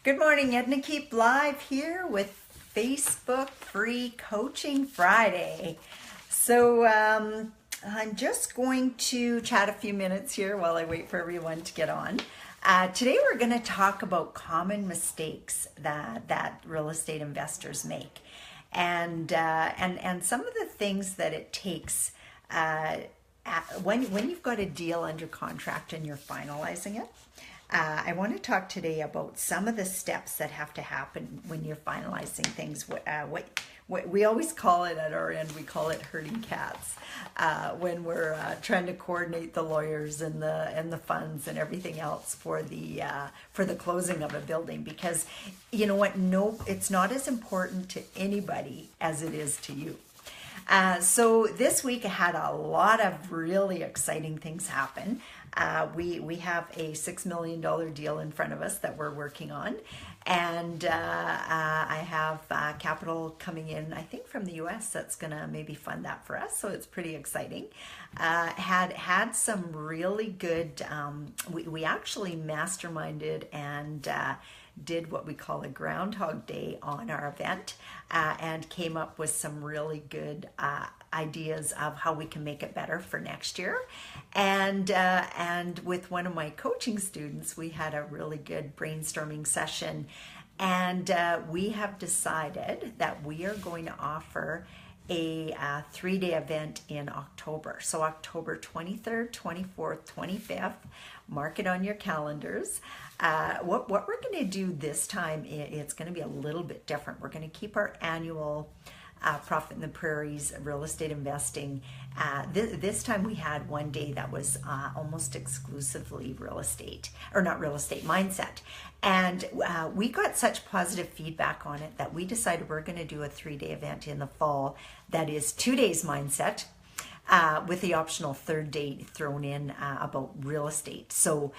Good morning, Edna. Keep live here with Facebook Free Coaching Friday. I'm just going to chat a few minutes here while I wait for everyone to get on. Today we're going to talk about common mistakes that real estate investors make, and some of the things that it takes when you've got a deal under contract and you're finalizing it. I want to talk today about some of the steps that have to happen when you're finalizing things. What we always call it at our end, we call it herding cats. When we're trying to coordinate the lawyers and the funds and everything else for the closing of a building, because you know what? No, it's not as important to anybody as it is to you. So this week I had a lot of really exciting things happen. We have a $6 million deal in front of us that we're working on, and I have capital coming in, I think from the US, that's gonna maybe fund that for us, so it's pretty exciting. Had some really good, we actually masterminded and did what we call a Groundhog Day on our event, and came up with some really good ideas of how we can make it better for next year. And with one of my coaching students, we had a really good brainstorming session, and we have decided that we are going to offer a 3-day event in October. So October 23rd, 24th, 25th, mark it on your calendars. What we're going to do this time, it's going to be a little bit different. We're going to keep our annual Profit in the Prairies real estate investing. This time we had one day that was almost exclusively real estate, or not real estate, mindset. And we got such positive feedback on it that we decided we're going to do a 3-day event in the fall that is 2 days mindset, with the optional third day thrown in about real estate. So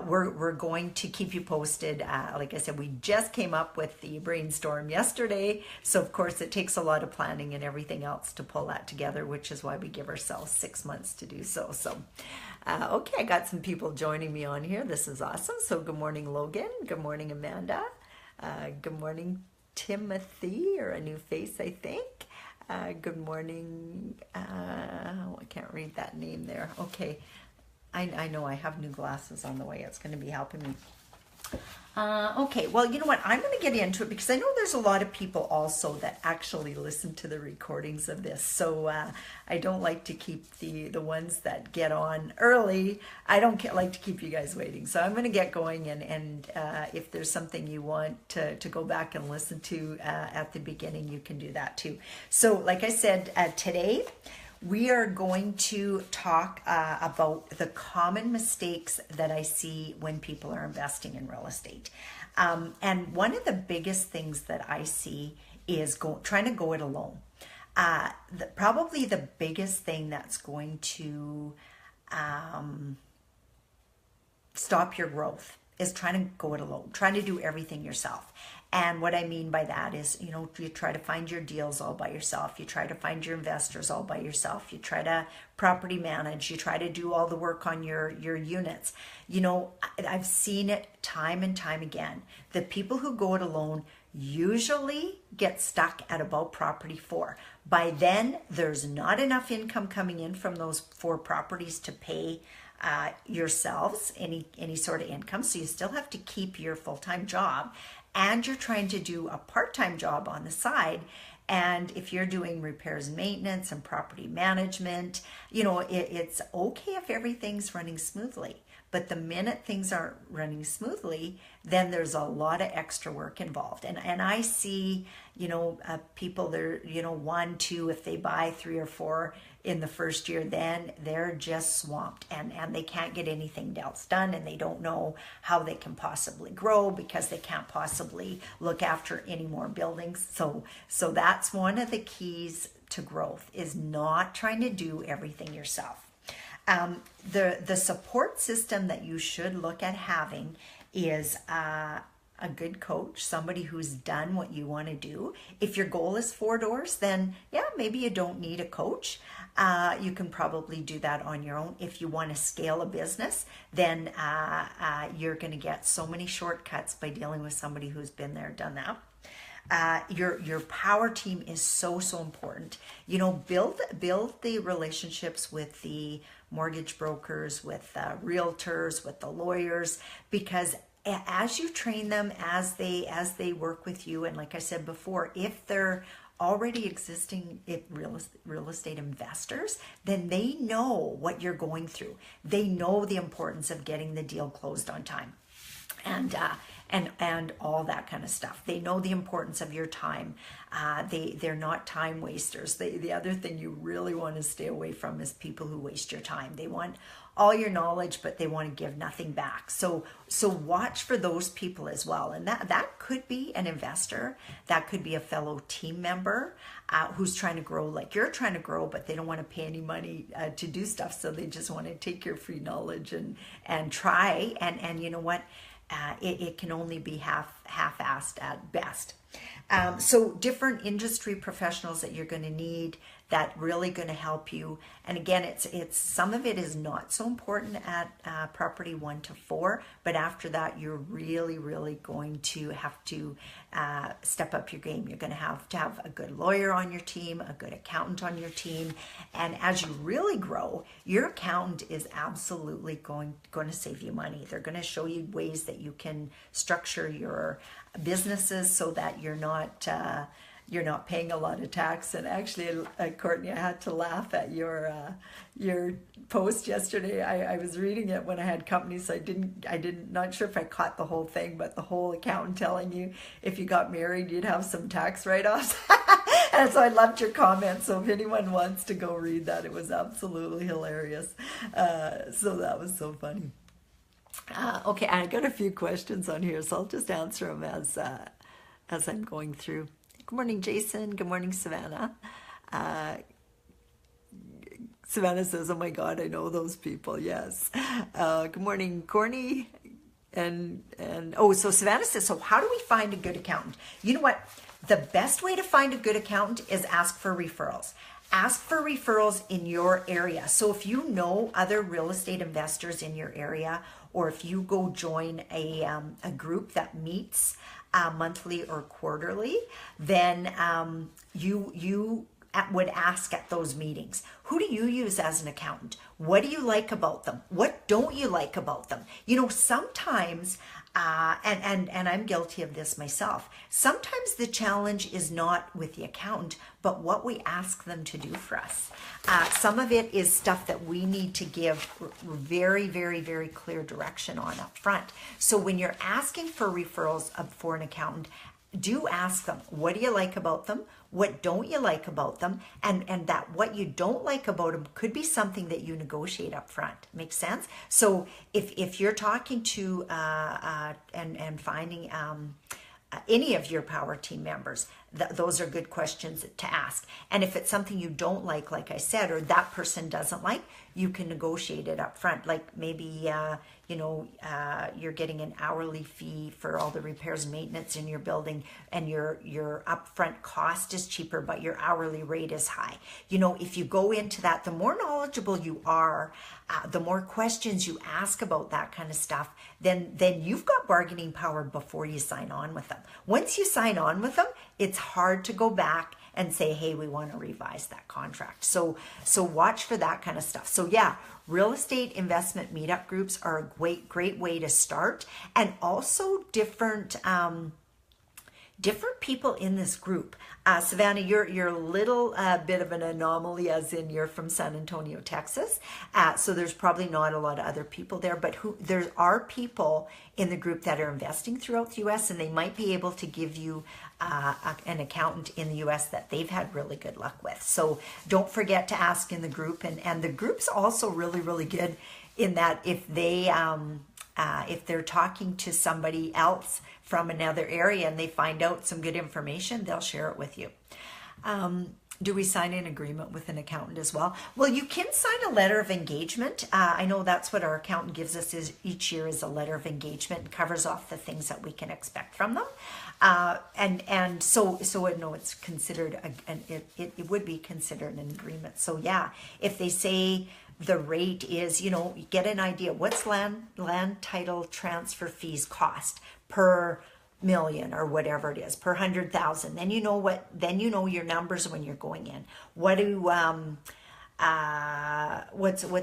we're going to keep you posted. Like I said, we just came up with the brainstorm yesterday, so of course it takes a lot of planning and everything else to pull that together, which is why we give ourselves 6 months to do so. Okay, I got some people joining me on here. This is awesome. So good morning, Logan. Good morning, Amanda. Good morning, Timothy, or a new face, I think. Good morning. I can't read that name there. Okay. I know I have new glasses on the way. It's going to be helping me. Okay, well, you know what? I'm going to get into it because I know there's a lot of people also that actually listen to the recordings of this. So I don't like to keep the ones that get on early. I don't like to keep you guys waiting. So I'm going to get going, and if there's something you want to go back and listen to at the beginning, you can do that too. So like I said, today, we are going to talk about the common mistakes that I see when people are investing in real estate. And one of the biggest things that I see is trying to go it alone. Probably the biggest thing that's going to stop your growth is trying to go it alone, trying to do everything yourself. And what I mean by that is, you try to find your deals all by yourself. You try to find your investors all by yourself. You try to property manage. You try to do all the work on your units. I've seen it time and time again. The people who go it alone usually get stuck at about property 4. By then, there's not enough income coming in from those 4 properties to pay yourselves any sort of income. So you still have to keep your full-time job, and you're trying to do a part-time job on the side. And if you're doing repairs and maintenance and property management, it's okay if everything's running smoothly. But the minute things aren't running smoothly, then there's a lot of extra work involved. And I see, people there, 1, 2, if they buy 3 or 4 in the first year, then they're just swamped and they can't get anything else done, and they don't know how they can possibly grow because they can't possibly look after any more buildings. So that's one of the keys to growth, is not trying to do everything yourself. The support system that you should look at having is a good coach, somebody who's done what you want to do. If your goal is 4 doors, then yeah, maybe you don't need a coach. You can probably do that on your own. If you want to scale a business, then you're going to get so many shortcuts by dealing with somebody who's been there, done that. Your power team is so important. You know, build the relationships with the mortgage brokers, with realtors, with the lawyers, because as you train them, as they work with you, and like I said before, if they're already existing real estate investors, then they know what you're going through. They know the importance of getting the deal closed on time, and all that kind of stuff. They know the importance of your time. They're not time wasters. The other thing you really want to stay away from is people who waste your time. They want all your knowledge, but they want to give nothing back. So watch for those people as well. And that could be an investor. That could be a fellow team member who's trying to grow like you're trying to grow, but they don't want to pay any money to do stuff. So they just want to take your free knowledge and try. And you know what? It can only be half-assed at best. So different industry professionals that you're going to need that really going to help you. And again, it's some of it is not so important at property 1 to 4, but after that, you're really going to have to step up your game. You're going to have a good lawyer on your team, a good accountant on your team, and as you really grow, your accountant is absolutely going to save you money. They're going to show you ways that you can structure your businesses so that you're not paying a lot of tax. And actually, Courtney, I had to laugh at your post yesterday. I was reading it when I had companies. Not sure if I caught the whole thing, but the whole accountant telling you if you got married, you'd have some tax write-offs. And so I loved your comment. So if anyone wants to go read that, it was absolutely hilarious. So that was so funny. Okay, I got a few questions on here, so I'll just answer them as I'm going through. Good morning, Jason. Good morning, Savannah. Savannah says, "Oh my God, I know those people." Yes. Good morning, Corny. And so Savannah says, "So how do we find a good accountant?" You know what? The best way to find a good accountant is ask for referrals. Ask for referrals in your area. So if you know other real estate investors in your area, or if you go join a group that meets monthly or quarterly, then you would ask at those meetings, who do you use as an accountant? What do you like about them? What don't you like about them? You know, sometimes, and I'm guilty of this myself, sometimes the challenge is not with the accountant, but what we ask them to do for us. Some of it is stuff that we need to give very clear direction on up front. So when you're asking for referrals for an accountant, do ask them, what do you like about them? What don't you like about them? And that what you don't like about them could be something that you negotiate up front. Makes sense? So if you're talking to and finding any of your power team members, those are good questions to ask. And if it's something you don't like I said, or that person doesn't like, you can negotiate it up front. Like maybe you're getting an hourly fee for all the repairs and maintenance in your building, and your upfront cost is cheaper, but your hourly rate is high. You know, if you go into that, the more knowledgeable you are, the more questions you ask about that kind of stuff, then you've got bargaining power before you sign on with them. Once you sign on with them, it's hard to go back and say, hey, we want to revise that contract. So watch for that kind of stuff. So yeah, real estate investment meetup groups are a great way to start. And also different people in this group. Savannah, you're a little bit of an anomaly, as in you're from San Antonio, Texas. So there's probably not a lot of other people there, but there are people in the group that are investing throughout the U.S., and they might be able to give you an accountant in the U.S. that they've had really good luck with. So don't forget to ask in the group, and the group's also really good in that if they're talking to somebody else from another area and they find out some good information, they'll share it with you. Do we sign an agreement with an accountant as well? Well, you can sign a letter of engagement. I know that's what our accountant gives us is each year is a letter of engagement and covers off the things that we can expect from them. And so I know it's considered, it would be considered an agreement. So yeah, if they say the rate is, you get an idea, what's land title transfer fees cost per million or whatever it is per 100,000, then you know your numbers when you're going in. What's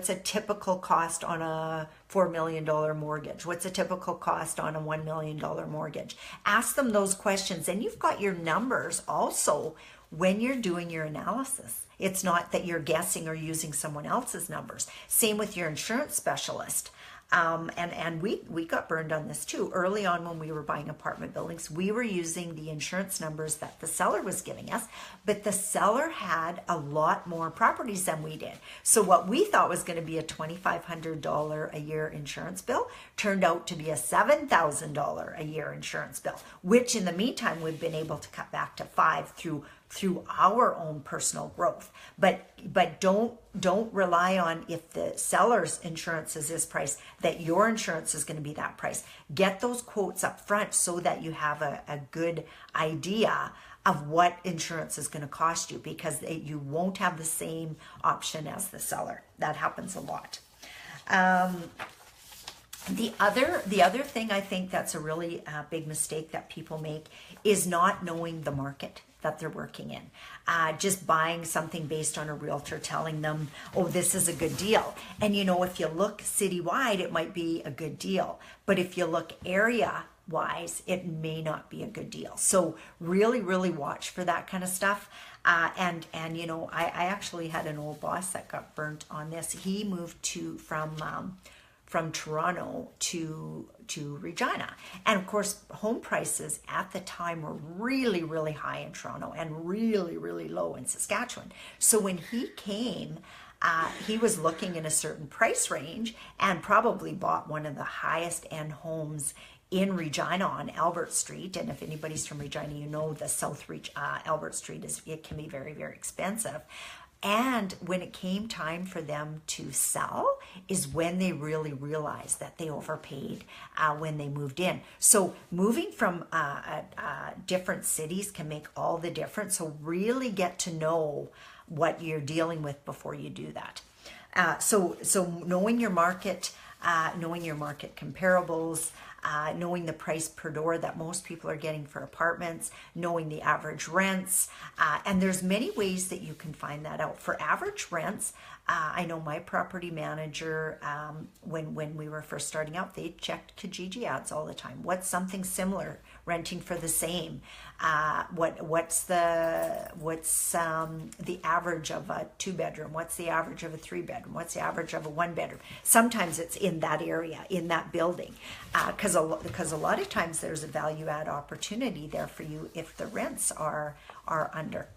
a typical cost on a $4 million mortgage? What's a typical cost on a $1 million mortgage? Ask them those questions, and you've got your numbers also when you're doing your analysis. It's not that you're guessing or using someone else's numbers. Same with your insurance specialist. And we got burned on this too. Early on when we were buying apartment buildings, we were using the insurance numbers that the seller was giving us, but the seller had a lot more properties than we did. So what we thought was going to be a $2,500 a year insurance bill turned out to be a $7,000 a year insurance bill, which in the meantime we've been able to cut back to $5,000 through our own personal growth. But don't rely on, if the seller's insurance is this price, that your insurance is going to be that price. Get those quotes up front so that you have a good idea of what insurance is going to cost you, because you won't have the same option as the seller. That happens a lot. The other thing I think that's a really big mistake that people make is not knowing the market that they're working in. Just buying something based on a realtor telling them, oh, this is a good deal. And if you look citywide, it might be a good deal. But if you look area wise, it may not be a good deal. So really, really watch for that kind of stuff. I actually had an old boss that got burnt on this. He moved from Toronto to Regina. And of course, home prices at the time were really, really high in Toronto and really, really low in Saskatchewan. So when he came, he was looking in a certain price range and probably bought one of the highest end homes in Regina on Albert Street. And if anybody's from Regina, the South Albert Street it can be very, very expensive. And when it came time for them to sell is when they really realized that they overpaid when they moved in. So moving from different cities can make all the difference. So really get to know what you're dealing with before you do that. So knowing your market comparables, knowing the price per door that most people are getting for apartments, knowing the average rents, and there's many ways that you can find that out. For average rents, I know my property manager, when we were first starting out, they checked Kijiji ads all the time. What's something similar renting for the same? What's the average of a 2-bedroom? What's the average of a 3-bedroom? What's the average of a 1-bedroom? Sometimes it's in that area, in that building, because a lot of times there's a value add opportunity there for you if the rents are under.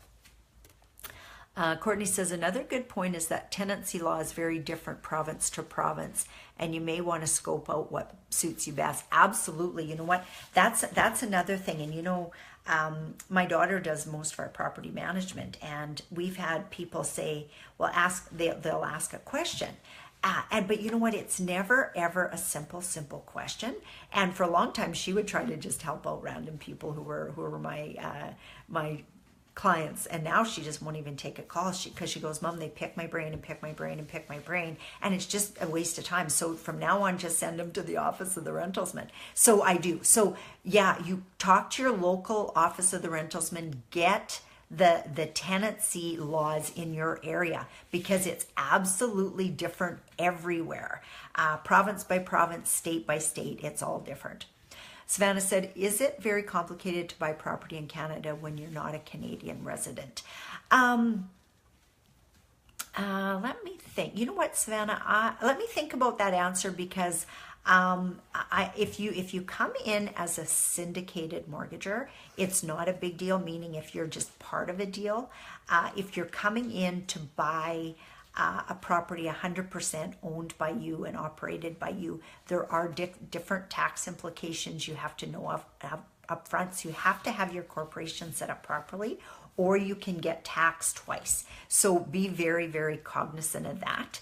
Courtney says, another good point is that tenancy law is very different province to province, and you may want to scope out what suits you best. Absolutely. You know what? That's another thing. And my daughter does most of our property management, and we've had people say, well, they'll ask a question. But you know what? It's never, ever a simple question. And for a long time, she would try to just help out random people who were my clients, and now she just won't even take a call because she goes, Mom, they pick my brain and pick my brain and pick my brain, and it's just a waste of time. So from now on, just send them to the office of the rentalsman. So I do. So yeah, you talk to your local office of the rentalsman, get the tenancy laws in your area, because it's absolutely different everywhere. Province by province, state by state, it's all different. Savannah said, is it very complicated to buy property in Canada when you're not a Canadian resident? Let me think. You know what, Savannah? Let me think about that answer, because if you come in as a syndicated mortgager, it's not a big deal, meaning if you're just part of a deal. If you're coming in to buy a property 100% owned by you and operated by you, there are different tax implications you have to know of up front. So you have to have your corporation set up properly, or you can get taxed twice. So be very, very cognizant of that.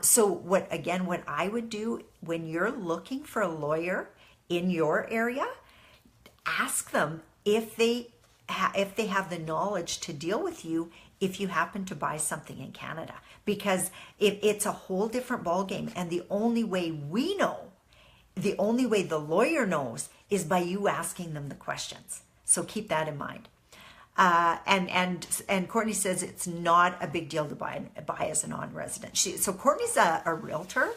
So what I would do when you're looking for a lawyer in your area, ask them if they have the knowledge to deal with you if you happen to buy something in Canada, because it's a whole different ballgame. And the only way we know, the only way the lawyer knows, is by you asking them the questions. So keep that in mind. And Courtney says it's not a big deal to buy as a non-resident. So Courtney's a realtor,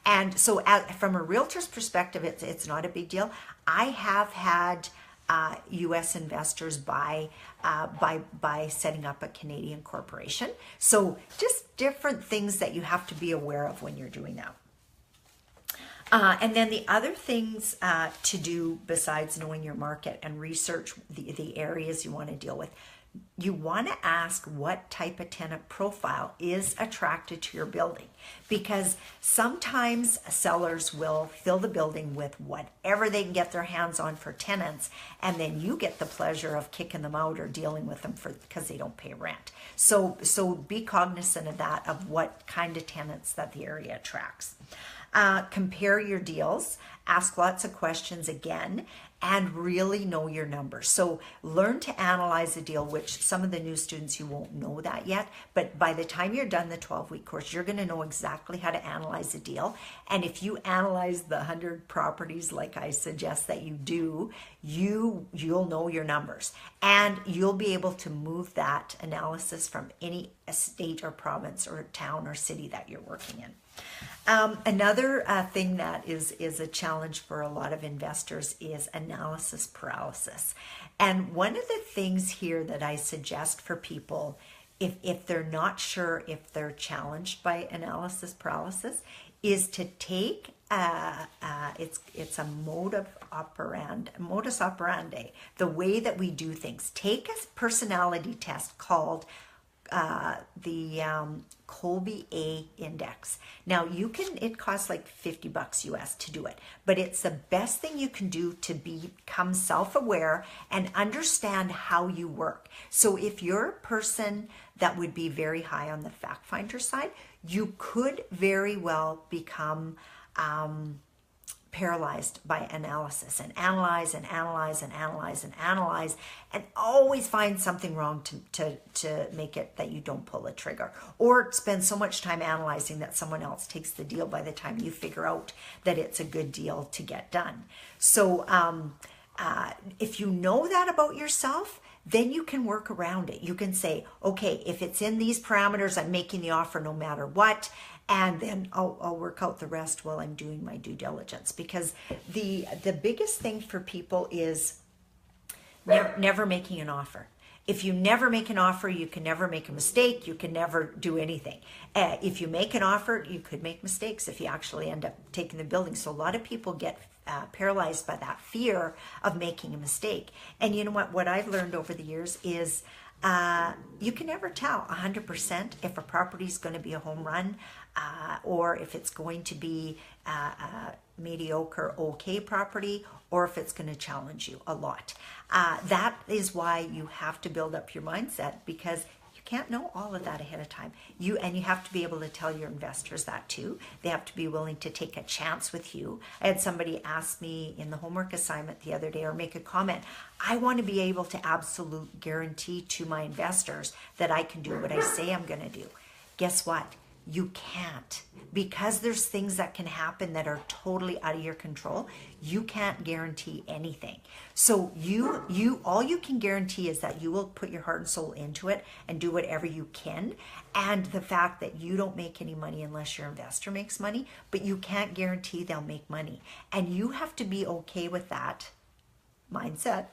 and so from a realtor's perspective, it's not a big deal. I have had U.S. investors buy by setting up a Canadian corporation. So just different things that you have to be aware of when you're doing that. And then the other things to do besides knowing your market and research the areas you want to deal with, you want to ask what type of tenant profile is attracted to your building, because sometimes sellers will fill the building with whatever they can get their hands on for tenants, and then you get the pleasure of kicking them out or dealing with them because they don't pay rent. So be cognizant of that, of what kind of tenants that the area attracts. Compare your deals, ask lots of questions again, and really know your numbers. So learn to analyze a deal, which some of the new students, you won't know that yet, but by the time you're done the 12-week course, you're going to know exactly how to analyze a deal. And if you analyze the 100 properties like I suggest that you do, you'll know your numbers, and you'll be able to move that analysis from any state or province or town or city that you're working in. Another thing that is a challenge for a lot of investors is analysis paralysis. And one of the things here that I suggest for people, if they're not sure if they're challenged by analysis paralysis, is to take it's a modus operandi, the way that we do things. Take a personality test called the Colby A index. Now it costs like $50 US to do it, but it's the best thing you can do to become self-aware and understand how you work. So if you're a person that would be very high on the fact finder side, you could very well become paralyzed by analysis, and analyze and analyze and analyze and analyze, and always find something wrong to make it that you don't pull a trigger, or spend so much time analyzing that someone else takes the deal by the time you figure out that it's a good deal to get done. So if you know that about yourself, then you can work around it. You can say, okay, if it's in these parameters, I'm making the offer no matter what, and then I'll work out the rest while I'm doing my due diligence. Because the biggest thing for people is never making an offer. If you never make an offer, you can never make a mistake. You can never do anything. If you make an offer, you could make mistakes if you actually end up taking the building. So a lot of people get paralyzed by that fear of making a mistake. And you know what I've learned over the years is you can never tell 100% if a property is going to be a home run, or if it's going to be a mediocre, okay property, or if it's going to challenge you a lot. That is why you have to build up your mindset, because you can't know all of that ahead of time. You have to be able to tell your investors that too. They have to be willing to take a chance with you. I had somebody ask me in the homework assignment the other day, or make a comment, I want to be able to absolute guarantee to my investors that I can do what I say I'm going to do. Guess what? You can't, because there's things that can happen that are totally out of your control. You can't guarantee anything. So all you can guarantee is that you will put your heart and soul into it and do whatever you can. And the fact that you don't make any money unless your investor makes money, but you can't guarantee they'll make money. And you have to be okay with that mindset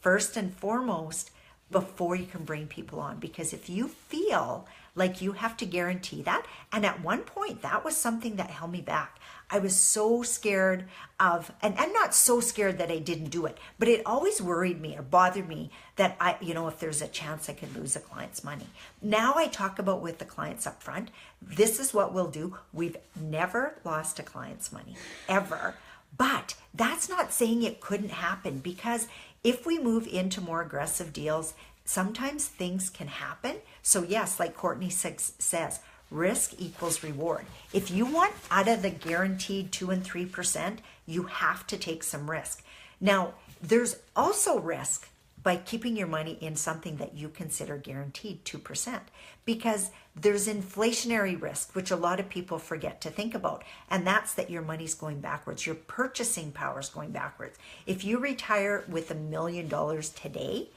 first and foremost before you can bring people on. Because if you feel like you have to guarantee that, and at one point that was something that held me back. I was so scared of, and I'm not so scared that I didn't do it, but it always worried me or bothered me that if there's a chance I could lose a client's money. Now I talk about with the clients up front, this is what we'll do. We've never lost a client's money, ever. But that's not saying it couldn't happen, because if we move into more aggressive deals, sometimes things can happen. So yes, like Courtney says, risk equals reward. If you want out of the guaranteed 2 and 3%, you have to take some risk. Now, there's also risk by keeping your money in something that you consider guaranteed 2%, because there's inflationary risk, which a lot of people forget to think about. And that's that your money's going backwards. Your purchasing power is going backwards. If you retire with $1 million today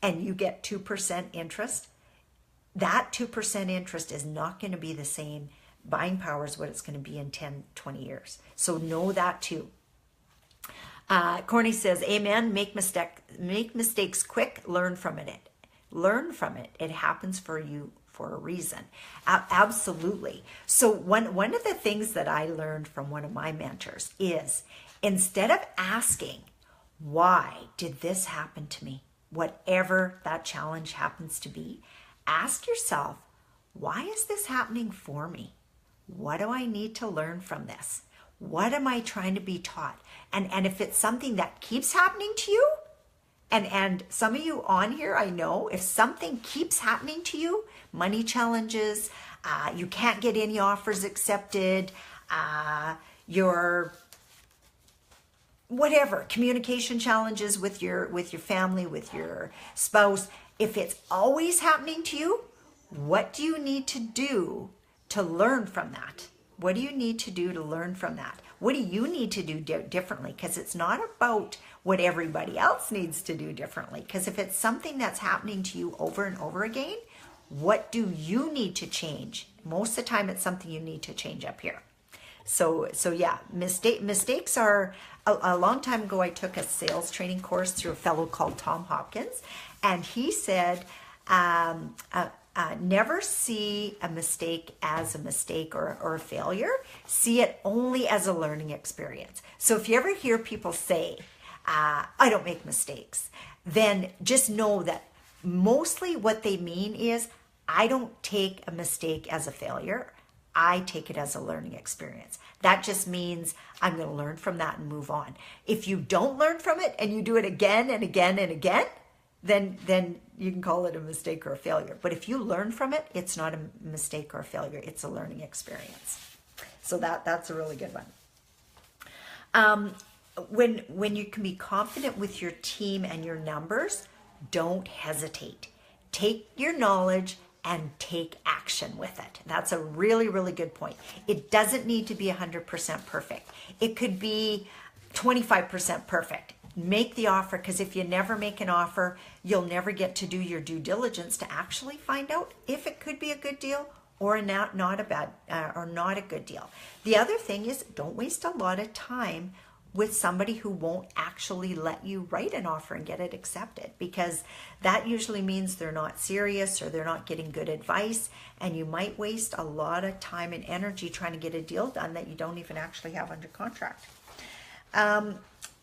and you get 2% interest, that 2% interest is not going to be the same buying power as what it's going to be in 10, 20 years. So know that too. Corny says, amen, make mistakes quick, learn from it. Learn from it. It happens for you for a reason. Absolutely. So one of the things that I learned from one of my mentors is, instead of asking, why did this happen to me? Whatever that challenge happens to be, ask yourself, why is this happening for me? What do I need to learn from this? What am I trying to be taught? And if it's something that keeps happening to you, and some of you on here, I know, if something keeps happening to you, money challenges, you can't get any offers accepted, your whatever, communication challenges with your family, with your spouse, if it's always happening to you, what do you need to do to learn from that? What do you need to do to learn from that? What do you need to do differently? Because it's not about what everybody else needs to do differently. Because if it's something that's happening to you over and over again, what do you need to change? Most of the time, it's something you need to change up here. So yeah, mistakes are, a long time ago, I took a sales training course through a fellow called Tom Hopkins, and he said, never see a mistake as a mistake or a failure. See it only as a learning experience. So if you ever hear people say, I don't make mistakes, then just know that mostly what they mean is, I don't take a mistake as a failure. I take it as a learning experience. That just means I'm going to learn from that and move on. If you don't learn from it and you do it again and again and again, then you can call it a mistake or a failure. But if you learn from it, it's not a mistake or a failure. It's a learning experience. So that's a really good one. When you can be confident with your team and your numbers, don't hesitate. Take your knowledge and take action with it. That's a really, really good point. It doesn't need to be 100% perfect. It could be 25% perfect. Make the offer, because if you never make an offer, you'll never get to do your due diligence to actually find out if it could be a good deal or not a good deal. The other thing is, don't waste a lot of time with somebody who won't actually let you write an offer and get it accepted, because that usually means they're not serious or they're not getting good advice, and you might waste a lot of time and energy trying to get a deal done that you don't even actually have under contract.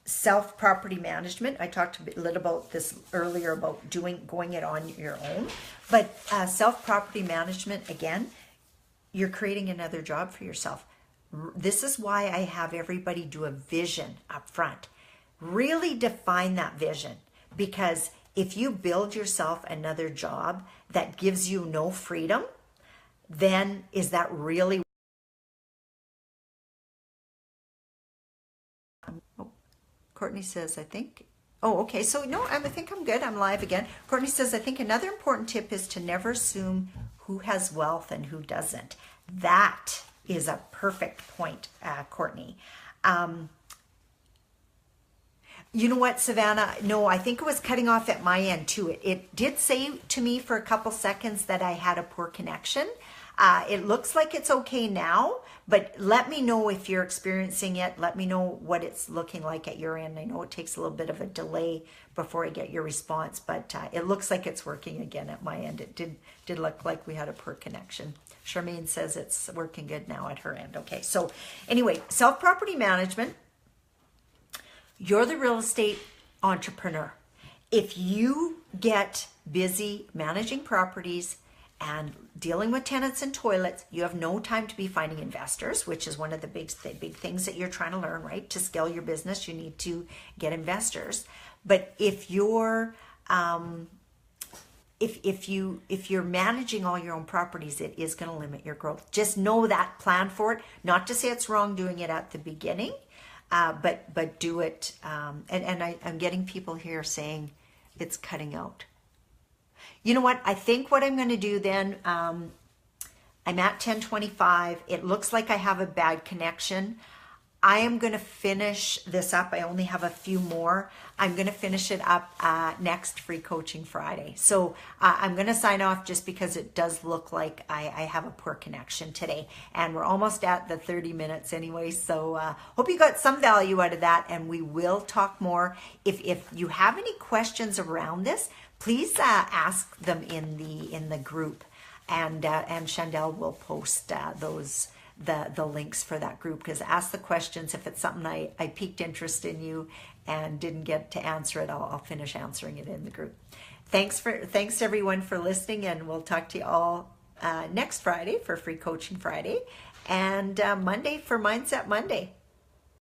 Self-property management. I talked a little about this earlier about going it on your own, but self-property management, again, you're creating another job for yourself. This is why I have everybody do a vision up front. Really define that vision, because if you build yourself another job that gives you no freedom, then is that really... Courtney says, I think... Oh, okay. So no, I think I'm good. I'm live again. Courtney says, I think another important tip is to never assume who has wealth and who doesn't. That is a perfect point, Courtney. You know what, Savannah? No, I think it was cutting off at my end too. It did say to me for a couple seconds that I had a poor connection. It looks like it's okay now, but let me know if you're experiencing it. Let me know what it's looking like at your end. I know it takes a little bit of a delay before I get your response, but it looks like it's working again at my end. It did look like we had a poor connection. Charmaine says it's working good now at her end. Okay, so anyway, self-property management. You're the real estate entrepreneur. If you get busy managing properties and dealing with tenants and toilets, you have no time to be finding investors, which is one of the big things that you're trying to learn, right? To scale your business, you need to get investors. But if you're if you're managing all your own properties, it is going to limit your growth. Just know that, plan for it. Not to say it's wrong doing it at the beginning, but do it. I'm getting people here saying it's cutting out. You know what? I think what I'm going to do then, I'm at 10:25. It looks like I have a bad connection. I am going to finish this up. I only have a few more. I'm going to finish it up next Free Coaching Friday. So I'm going to sign off just because it does look like I have a poor connection today. And we're almost at the 30 minutes anyway. So hope you got some value out of that, and we will talk more. If you have any questions around this, please ask them in the group. And Chandel will post the links for that group, because ask the questions. If it's something I piqued interest in you and didn't get to answer it, I'll finish answering it in the group. Thanks everyone for listening, and we'll talk to you all next Friday for Free Coaching Friday, and Monday for Mindset Monday.